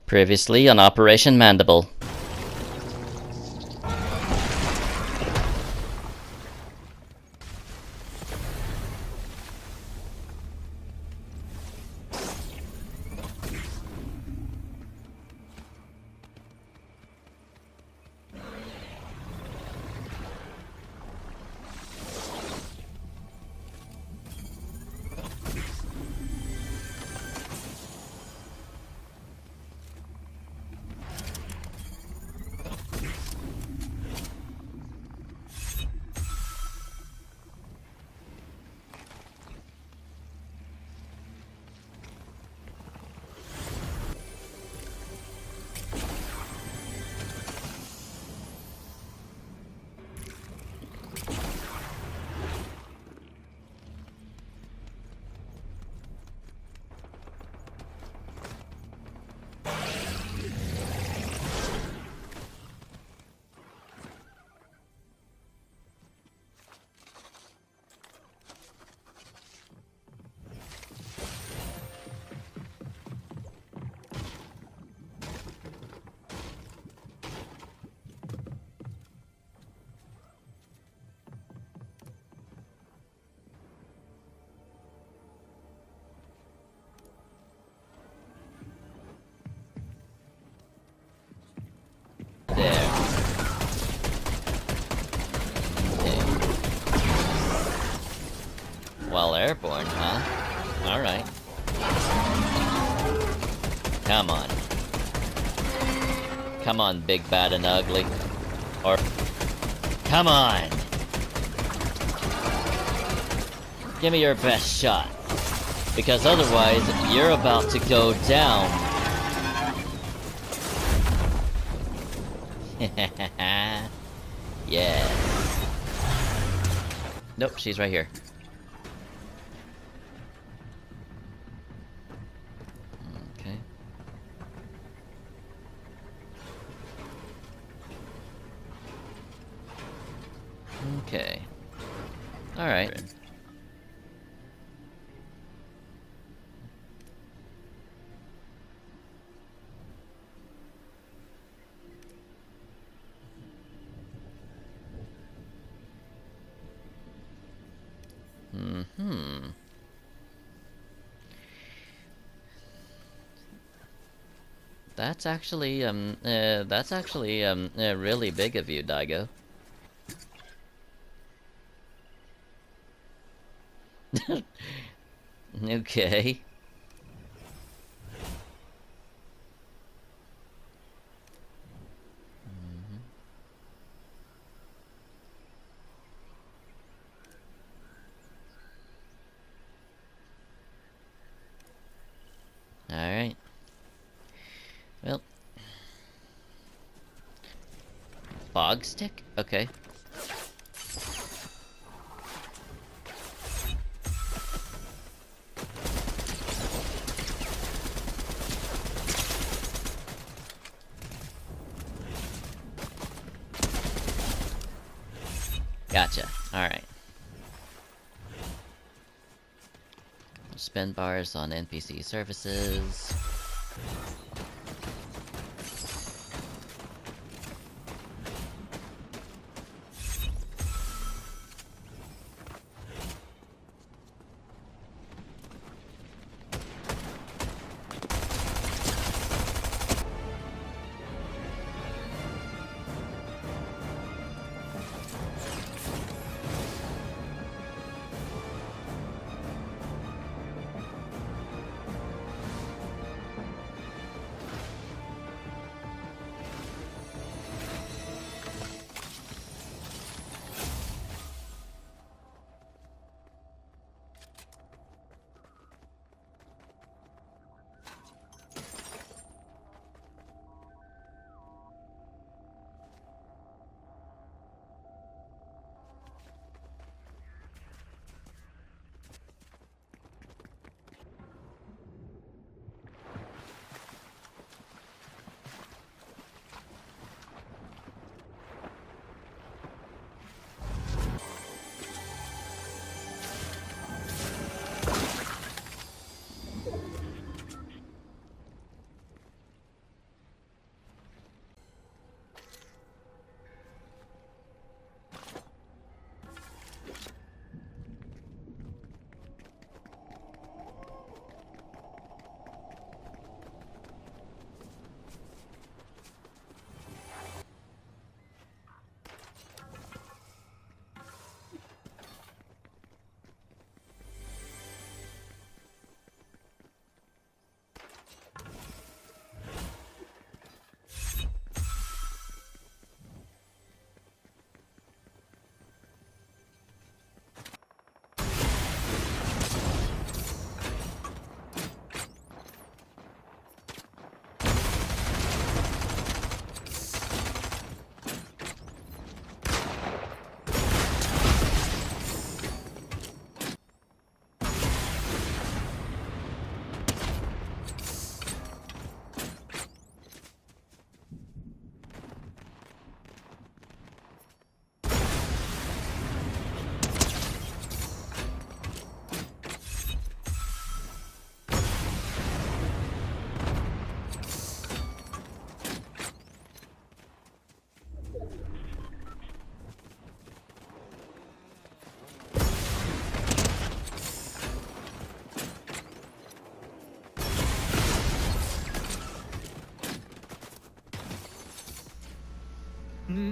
Previously on Operation Mandible. Well, airborne, huh? Alright. Come on. Come on, big, bad, and ugly. Or... Come on! Give me your best shot. Because otherwise, you're about to go down. Yeah. Nope, she's right here. Okay. Okay. Alright. That's actually, really big of you, Daigo. Okay. Alright. Well. Fog stick? Okay. Gotcha. Alright. Spin bars on NPC services.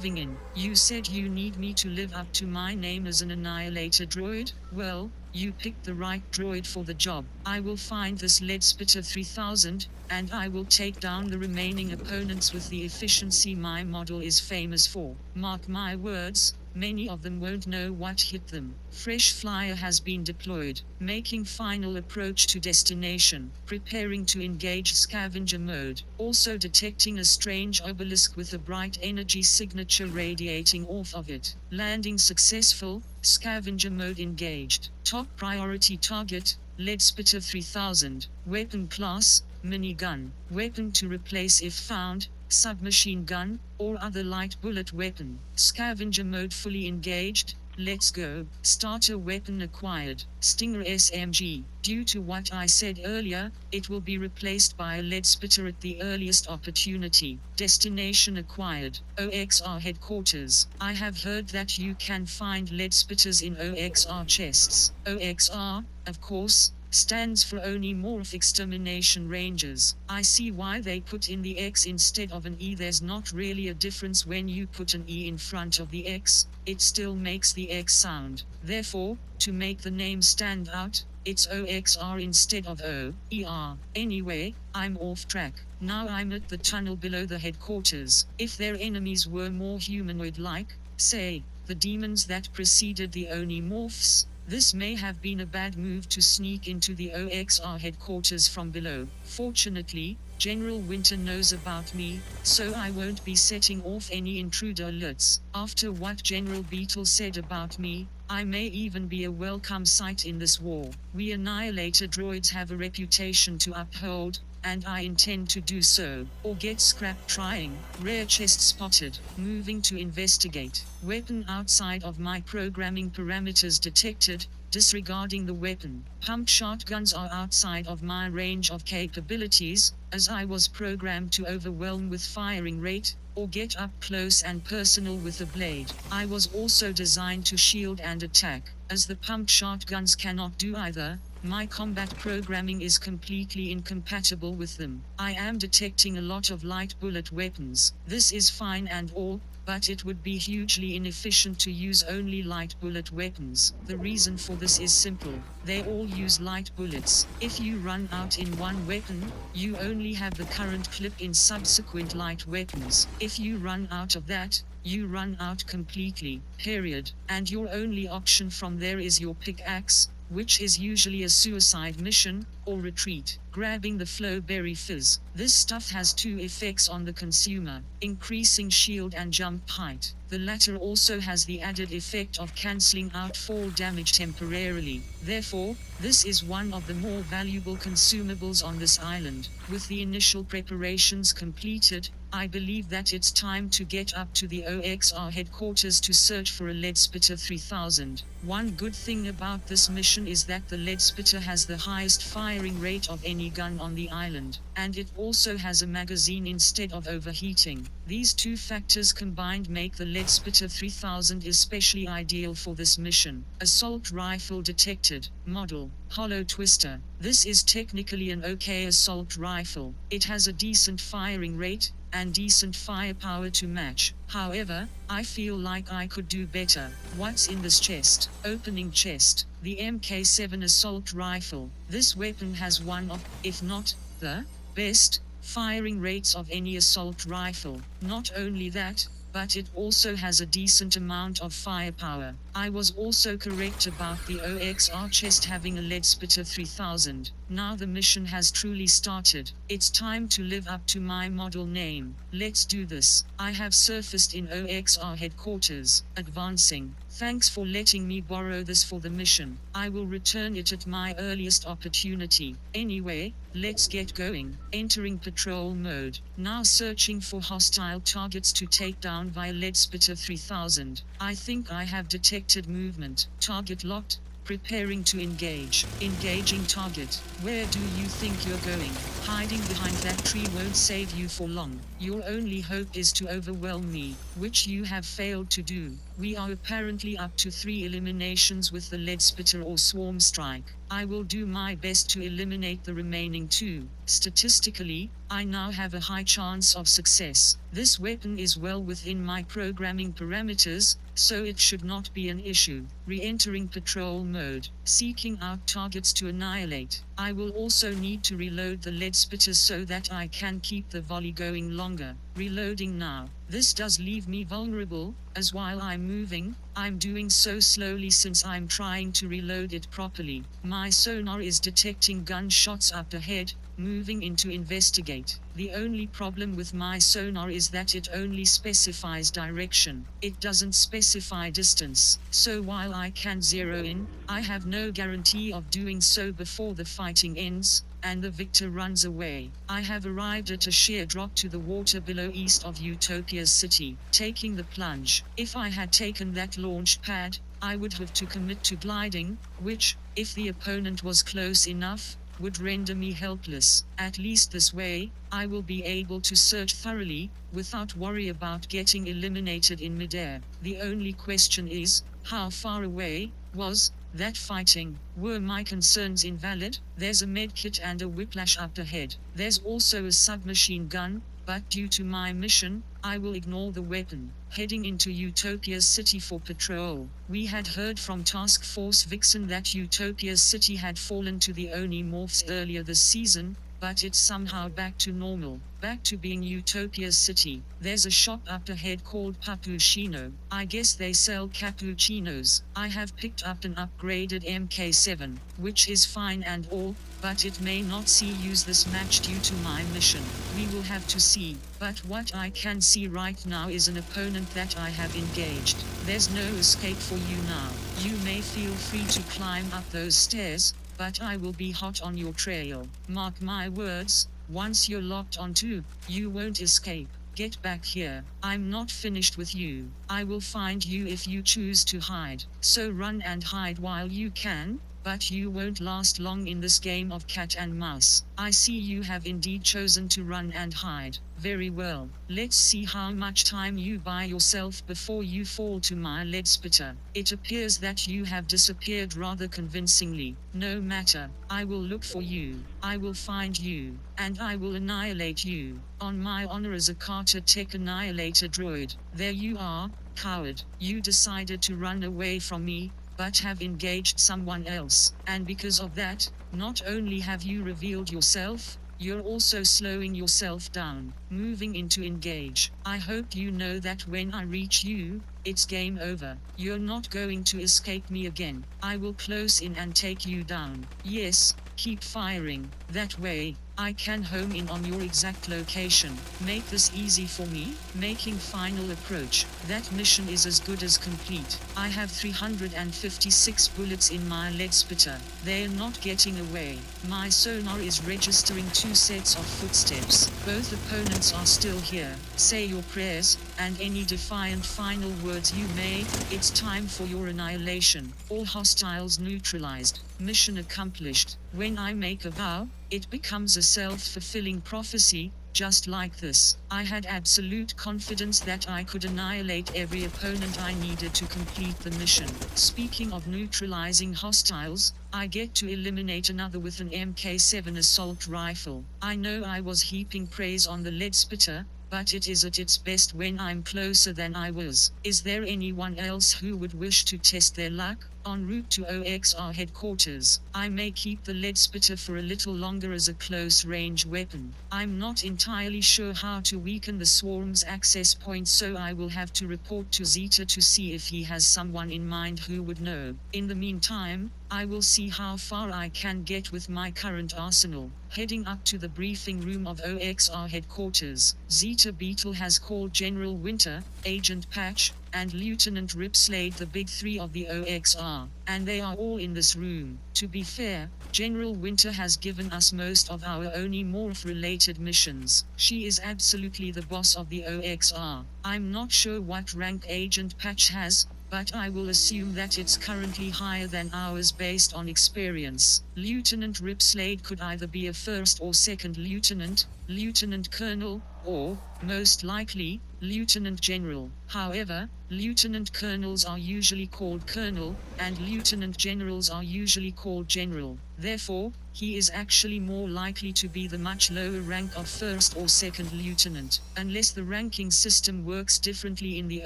moving in. You said you need me to live up to my name as an Annihilator Droid? Well, you picked the right droid for the job. I will find this Leadspitter 3000, and I will take down the remaining opponents with the efficiency my model is famous for. Mark my words, many of them won't know what hit them. Fresh flyer has been deployed, making final approach to destination, preparing to engage scavenger mode, also detecting a strange obelisk with a bright energy signature radiating off of it. Landing successful, scavenger mode engaged. Top priority target, Leadspitter 3000. Weapon class, minigun. Weapon to replace if found, submachine gun, or other light bullet weapon. Scavenger mode fully engaged. Let's go. Starter weapon acquired. Stinger SMG. Due to what I said earlier, it will be replaced by a Leadspitter at the earliest opportunity. Destination acquired. OXR headquarters. I have heard that you can find Leadspitters in OXR chests. OXR, of course, stands for Onimorph Extermination Rangers. I see why they put in the X instead of an E. There's not really a difference when you put an E in front of the X, it still makes the X sound. Therefore, to make the name stand out, it's OXR instead of OER. Anyway, I'm off track. Now I'm at the tunnel below the headquarters. If their enemies were more humanoid-like, say, the demons that preceded the Onimorphs, this may have been a bad move to sneak into the OXR headquarters from below. Fortunately, General Winter knows about me, so I won't be setting off any intruder alerts. After what General Beetle said about me, I may even be a welcome sight in this war. We Annihilator droids have a reputation to uphold, and I intend to do so, or get scrapped trying. Rare chest spotted. Moving to investigate. Weapon outside of my programming parameters detected, disregarding the weapon. Pump shotguns are outside of my range of capabilities, as I was programmed to overwhelm with firing rate, or get up close and personal with a blade. I was also designed to shield and attack, as the pump shotguns cannot do either. My combat programming is completely incompatible with them. I am detecting a lot of light bullet weapons. This is fine and all, but it would be hugely inefficient to use only light bullet weapons. The reason for this is simple. They all use light bullets. If you run out in one weapon, you only have the current clip in subsequent light weapons. If you run out of that, you run out completely, period. And your only option from there is your pickaxe, which is usually a suicide mission, or retreat. Grabbing the Flowberry Fizz. This stuff has two effects on the consumer, increasing shield and jump height. The latter also has the added effect of cancelling out fall damage temporarily. Therefore, this is one of the more valuable consumables on this island. With the initial preparations completed, I believe that it's time to get up to the OXR headquarters to search for a Leadspitter 3000. One good thing about this mission is that the Leadspitter has the highest firing rate of any gun on the island, and it also has a magazine instead of overheating. These two factors combined make the Leadspitter 3000 especially ideal for this mission. Assault rifle detected. Model, Hollow Twister. This is technically an okay assault rifle. It has a decent firing rate, and decent firepower to match. However, I feel like I could do better. What's in this chest? Opening chest. The MK7 assault rifle. This weapon has one of, if not the best, firing rates of any assault rifle. Not only that, but it also has a decent amount of firepower. I was also correct about the OXR chest having a Leadspitter 3000. Now the mission has truly started. It's time to live up to my model name. Let's do this. I have surfaced in OXR headquarters. Advancing. Thanks for letting me borrow this for the mission. I will return it at my earliest opportunity. Anyway, let's get going. Entering patrol mode. Now searching for hostile targets to take down via Leadspitter 3000. I think I have detected movement. Target locked. Preparing to engage. Engaging target. Where do you think you're going? Hiding behind that tree won't save you for long. Your only hope is to overwhelm me, which you have failed to do. We are apparently up to 3 eliminations with the Leadspitter or Swarmstrike. I will do my best to eliminate the remaining 2. Statistically, I now have a high chance of success. This weapon is well within my programming parameters, so it should not be an issue. Re-entering patrol mode. Seeking out targets to annihilate. I will also need to reload the Leadspitter so that I can keep the volley going longer. Reloading now. This does leave me vulnerable, as while I'm moving, I'm doing so slowly since I'm trying to reload it properly. My sonar is detecting gunshots up ahead, moving in to investigate. The only problem with my sonar is that it only specifies direction. It doesn't specify distance. So while I can zero in, I have no guarantee of doing so before the fighting ends, and the victor runs away. I have arrived at a sheer drop to the water below east of Utopia's city, taking the plunge. If I had taken that launch pad, I would have to commit to gliding, which, if the opponent was close enough, would render me helpless. At least this way, I will be able to search thoroughly, without worry about getting eliminated in midair. The only question is, how far away was that fighting? Were my concerns invalid? There's a medkit and a whiplash up ahead. There's also a submachine gun, but due to my mission, I will ignore the weapon. Heading into Utopia's city for patrol. We had heard from Task Force Vixen that Utopia's city had fallen to the Oni morphs earlier this season, but it's somehow back to normal. Back to being Utopia's city. There's a shop up ahead called Papuchino. I guess they sell cappuccinos. I have picked up an upgraded MK7, which is fine and all, but it may not see use this match due to my mission. We will have to see. But what I can see right now is an opponent that I have engaged. There's no escape for you now. You may feel free to climb up those stairs, but I will be hot on your trail. Mark my words, once you're locked onto, you won't escape. Get back here. I'm not finished with you. I will find you if you choose to hide. So run and hide while you can, but you won't last long in this game of cat and mouse. I see you have indeed chosen to run and hide. Very well. Let's see how much time you buy yourself before you fall to my Leadspitter. It appears that you have disappeared rather convincingly. No matter. I will look for you. I will find you. And I will annihilate you. On my honor as a Kata Tech Annihilator Droid. There you are, coward. You decided to run away from me, but have engaged someone else. And because of that, not only have you revealed yourself, you're also slowing yourself down, moving into engage. I hope you know that when I reach you, it's game over. You're not going to escape me again. I will close in and take you down. Yes, keep firing. That way, I can home in on your exact location. Make this easy for me. Making final approach. That mission is as good as complete. I have 356 bullets in my Leadspitter. They're not getting away. My sonar is registering 2 sets of footsteps. Both opponents are still here. Say your prayers, and any defiant final words you may. It's time for your annihilation. All hostiles neutralized. Mission accomplished. When I make a vow, it becomes a self-fulfilling prophecy, just like this. I had absolute confidence that I could annihilate every opponent I needed to complete the mission. Speaking of neutralizing hostiles, I get to eliminate another with an MK7 assault rifle. I know I was heaping praise on the Leadspitter, but it is at its best when I'm closer than I was. Is there anyone else who would wish to test their luck? En route to OXR headquarters, I may keep the Leadspitter for a little longer as a close-range weapon. I'm not entirely sure how to weaken the swarm's access point, so I will have to report to Zeta to see if he has someone in mind who would know. In the meantime, I will see how far I can get with my current arsenal. Heading up to the briefing room of OXR headquarters, Zeta Beetle has called General Winter, Agent Patch, and Lieutenant Ripslade, the big 3 of the OXR, and they are all in this room. To be fair, General Winter has given us most of our Oni morph-related missions. She is absolutely the boss of the OXR. I'm not sure what rank Agent Patch has, but I will assume that it's currently higher than ours based on experience. Lieutenant Ripslade could either be a first or second lieutenant, lieutenant colonel, or, most likely, lieutenant general. However, lieutenant colonels are usually called colonel, and lieutenant generals are usually called general. Therefore, he is actually more likely to be the much lower rank of first or second lieutenant, unless the ranking system works differently in the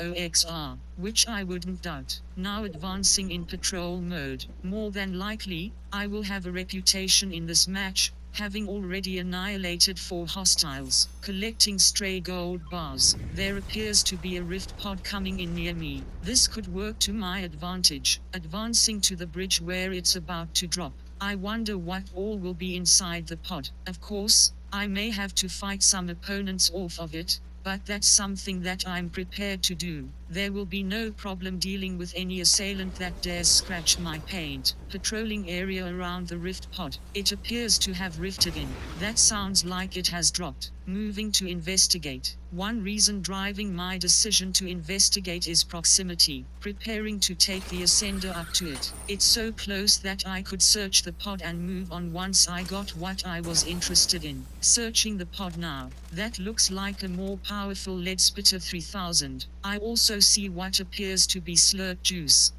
OXR, which I wouldn't doubt. Now advancing in patrol mode. More than likely, I will have a reputation in this match, having already annihilated 4 hostiles, collecting stray gold bars. There appears to be a rift pod coming in near me. This could work to my advantage. Advancing to the bridge where it's about to drop. I wonder what all will be inside the pod. Of course, I may have to fight some opponents off of it, but that's something that I'm prepared to do. There will be no problem dealing with any assailant that dares scratch my paint. Patrolling area around the rift pod. It appears to have rifted in. That sounds like it has dropped. Moving to investigate. One reason driving my decision to investigate is proximity. Preparing to take the ascender up to it. It's so close that I could search the pod and move on once I got what I was interested in. Searching the pod now. That looks like a more powerful Leadspitter 3000. I also see what appears to be slurp juice.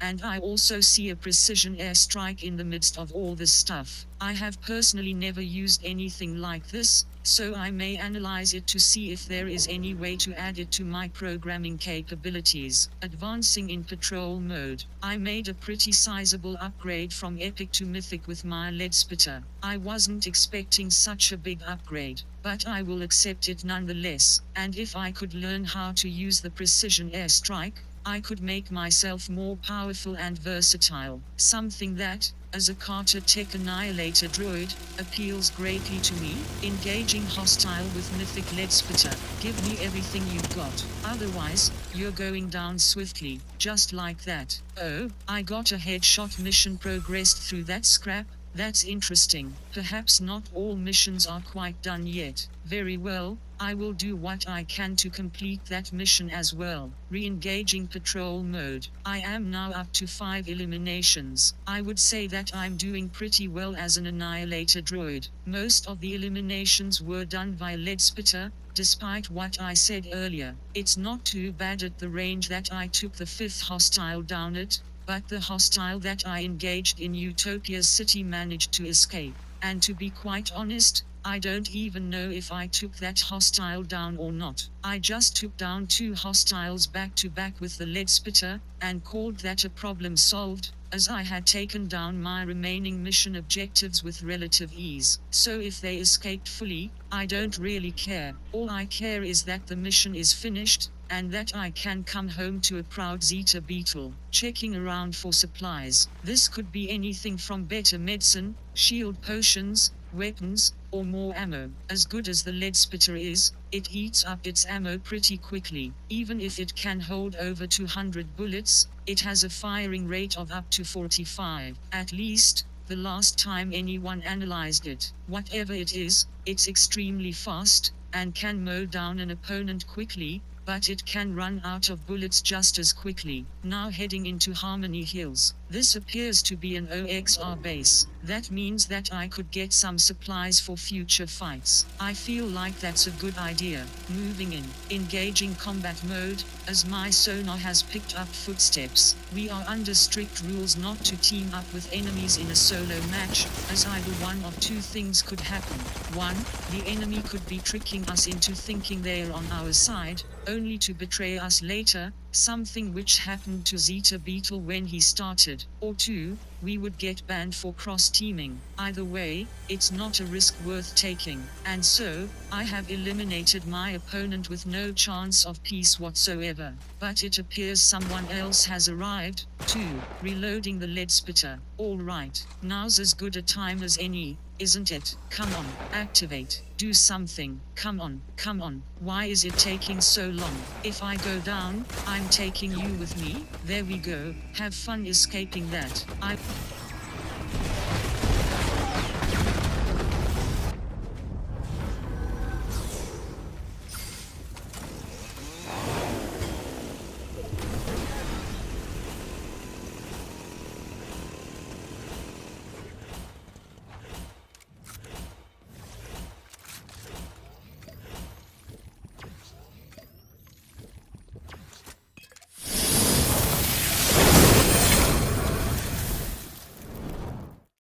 And I also see a precision airstrike in the midst of all this stuff. I have personally never used anything like this, so I may analyze it to see if there is any way to add it to my programming capabilities. Advancing in patrol mode. I made a pretty sizable upgrade from Epic to Mythic with my Leadspitter. I wasn't expecting such a big upgrade, but I will accept it nonetheless, and if I could learn how to use the precision airstrike, I could make myself more powerful and versatile, something that, as a Kata Tech Annihilator Droid, appeals greatly to me. Engaging hostile with Mythic Leadspitter. Give me everything you've got, otherwise, you're going down swiftly, just like that. Oh, I got a headshot. Mission progressed through that scrap. That's interesting. Perhaps not all missions are quite done yet. Very well, I will do what I can to complete that mission as well. Re-engaging patrol mode. I am now up to 5 eliminations. I would say that I'm doing pretty well as an Annihilator Droid. Most of the eliminations were done by Leadspitter, despite what I said earlier. It's not too bad at the range that I took the 5th hostile down at, but the hostile that I engaged in Utopia City managed to escape. And to be quite honest, I don't even know if I took that hostile down or not. I just took down 2 hostiles back to back with the Leadspitter, and called that a problem solved, as I had taken down my remaining mission objectives with relative ease. So if they escaped fully, I don't really care. All I care is that the mission is finished, and that I can come home to a proud Zeta Beetle. Checking around for supplies. This could be anything from better medicine, shield potions, weapons, or more ammo. As good as the Leadspitter is, it eats up its ammo pretty quickly. Even if it can hold over 200 bullets, it has a firing rate of up to 45. At least, the last time anyone analyzed it. Whatever it is, it's extremely fast, and can mow down an opponent quickly, but it can run out of bullets just as quickly. Now heading into Harmony Hills. This appears to be an OXR base. That means that I could get some supplies for future fights. I feel like that's a good idea. Moving in. Engaging combat mode, as my sonar has picked up footsteps. We are under strict rules not to team up with enemies in a solo match, as either one of 2 things could happen. 1, the enemy could be tricking us into thinking they're on our side, only to betray us later, something which happened to Zeta Beetle when he started. Or 2, we would get banned for cross-teaming. Either way, it's not a risk worth taking. And so, I have eliminated my opponent with no chance of peace whatsoever. But it appears someone else has arrived, too. Reloading the Leadspitter. Alright, now's as good a time as any, isn't it? Come on, activate. Do something. Come on, come on. Why is it taking so long? If I go down, I'm taking you with me. There we go. Have fun escaping that.